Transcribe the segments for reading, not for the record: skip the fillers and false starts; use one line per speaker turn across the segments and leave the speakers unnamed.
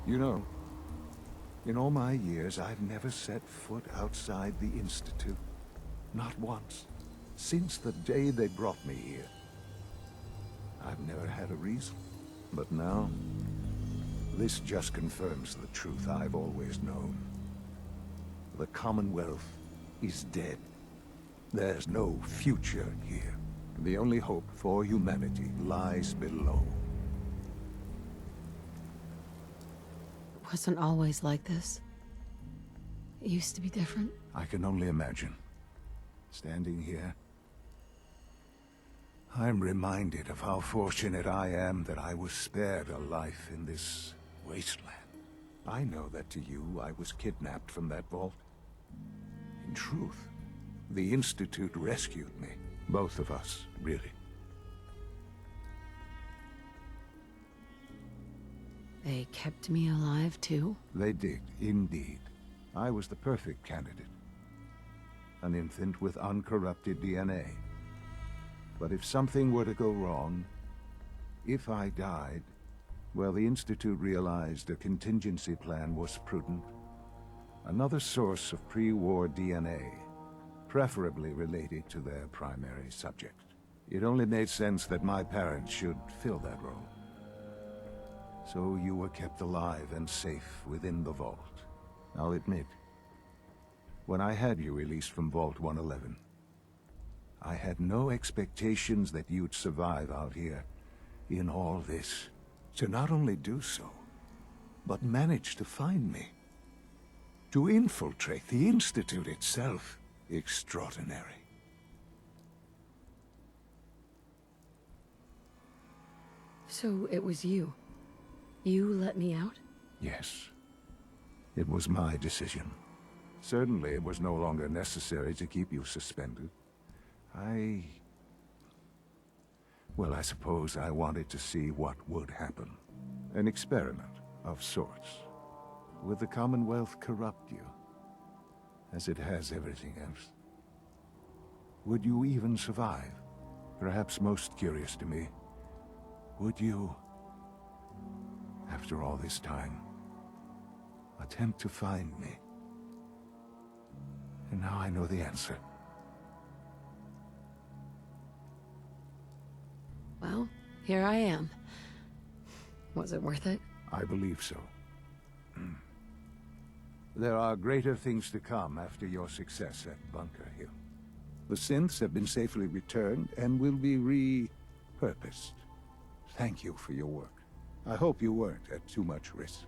You know, in all my years, I've never set foot outside the Institute. Not once. Since the day they brought me here. I've never had a reason. But now, this just confirms the truth I've always known. The Commonwealth is dead. There's no future here. The only hope for humanity lies below.
It wasn't always like this. It used to be different.
I can only imagine. Standing here, I'm reminded of how fortunate I am that I was spared a life in this wasteland. I know that to you, I was kidnapped from that vault. In truth, the Institute rescued me. Both of us, really.
They kept me alive, too?
They did, indeed. I was the perfect candidate. An infant with uncorrupted DNA. But if something were to go wrong, if I died, well, the Institute realized a contingency plan was prudent. Another source of pre-war DNA, preferably related to their primary subject. It only made sense that my parents should fill that role. So you were kept alive and safe within the vault. I'll admit, when I had you released from Vault 111, I had no expectations that you'd survive out here in all this. To not only do so, but manage to find me. To infiltrate the Institute itself. Extraordinary.
So it was you. You let me out?
Yes. It was my decision. Certainly it was no longer necessary to keep you suspended. Well, I suppose I wanted to see what would happen. An experiment of sorts. Would the Commonwealth corrupt you? As it has everything else? Would you even survive? Perhaps most curious to me, would you, after all this time, attempt to find me? And now I know the answer.
Well, here I am. Was it worth it?
I believe so. There are greater things to come after your success at Bunker Hill. The synths have been safely returned and will be repurposed. Thank you for your work. I hope you weren't at too much risk.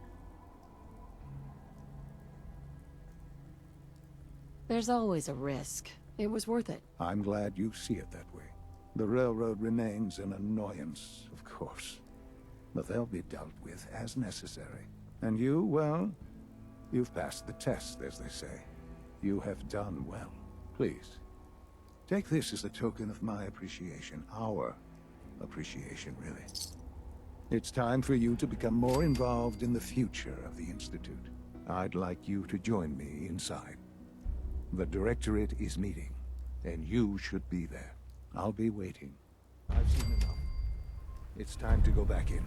There's always a risk. It was worth it.
I'm glad you see it that way. The railroad remains an annoyance, of course. But they'll be dealt with as necessary. And you, well, you've passed the test, as they say. You have done well. Please, take this as a token of my appreciation. Our appreciation, really. It's time for you to become more involved in the future of the Institute. I'd like you to join me inside. The Directorate is meeting, and you should be there. I'll be waiting. I've seen enough. It's time to go back in.